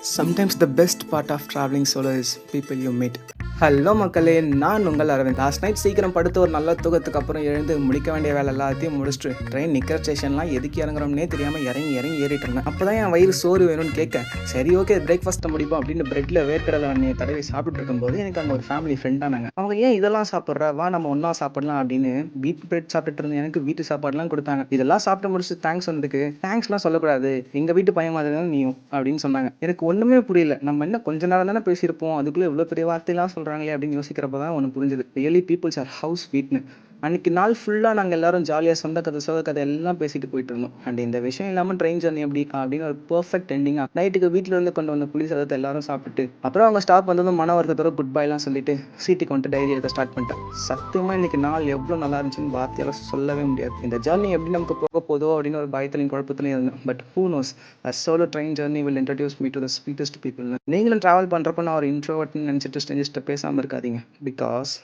Sometimes the best part of traveling solo is people you meet. Hello மக்களே, நான் உங்கள் Aravind. Last night சீக்கிரம் படுத்து ஒரு நல்ல தூக்கத்துக்கு அப்புறம் எழுந்து முடிக்க வேண்டிய வேலை எல்லாத்தையும் முடிச்சுட்டு ட்ரெயின் நிற்கிற ஸ்டேஷன்லாம் எதுக்கு இறங்குறோம்னே தெரியாமல் இறங்கி ஏறிட்டு இருந்தேன். அப்போ தான் என் வயிறு சோறு வேணும்னு கேட்க, சரி ஓகே பிரேக்ஃபாஸ்ட்டை முடிப்போம் அப்படின்னு பிரெட்டில் வேர்க்கடலை எண்ணெயை தடவி சாப்பிட்டு இருக்கும்போது எனக்கு அங்கே ஒரு ஃபேமிலி ஃப்ரெண்டானாங்க. அவங்க ஏன் இதெல்லாம் சாப்பிட்றா, வா நம்ம ஒன்றா சாப்பிடலாம் அப்படின்னு வீட் பிரெட் சாப்பிட்டுட்டு இருந்தேன். எனக்கு வீட்டு சாப்பாடுலாம் கொடுத்தாங்க. இதெல்லாம் சாப்பிட்டு முடிச்சு தேங்க்ஸ் சொன்னதுக்கு, தேங்க்ஸ்லாம் சொல்லக்கூடாது, எங்கள் வீட்டு பையன் மாதிரி தான் நீயும் அப்படின்னு சொன்னாங்க. எனக்கு ஒன்றுமே புரியல. நம்ம என்ன கொஞ்ச நேரம் தானே பேசியிருப்போம், அதுக்குள்ளே இவ்வளோ பெரிய வார்த்தையெல்லாம் சொல்கிறாங்களே அப்படின்னு யோசிக்கிறப்ப தான் ஒன்று புரிஞ்சுது. ரியலி பீப்புள்ஸ் ஆர் ஹவு ஸ்வீட்னு. அன்றைக்கி நாள் ஃபுல்லாக நாங்கள் எல்லாரும் ஜாலியாக சொந்த கதை சோக கதை எல்லாம் பேசிட்டு போயிட்டு இருந்தோம். அண்ட் இந்த விஷயம் இல்லாமல் ட்ரெயின் ஜர்னி எப்படி அப்படின்னு ஒரு பெர்ஃபெக்ட் எண்டிங்காக நைட்டுக்கு வீட்டில் இருந்து கொண்டு வந்த புளி சாதத்தை எல்லாரும் சாப்பிட்டு அப்புறம் அவங்க ஸ்டாப் வந்ததும் மன வருத்தத்தோட குட் பைலாம் சொல்லிட்டு சீட்டுக்கு வந்துட்டு டைரி எழுத ஸ்டார்ட் பண்ணிட்டேன். சத்தியமாக இன்றைக்கி நாள் எவ்வளோ நல்லா இருந்துச்சுன்னு வார்த்தையால் சொல்லவே முடியாது. இந்த ஜர்னி எப்படி நமக்கு போக போதோ அப்படின்னு ஒரு பயத்திலையும் குழப்பத்திலையும் இருந்தேன். But who knows, a solo train journey will introduce me to the sweetest people. நீங்களும் ட்ராவல் பண்ணுறப்ப நான் ஒரு இன்ட்ரோவர்ட்னு நினச்சிட்டு ஸ்ட்ரேஞ்சர்ஸ்ட்ட பேசாமல் இருக்காதீங்க. பிகாஸ்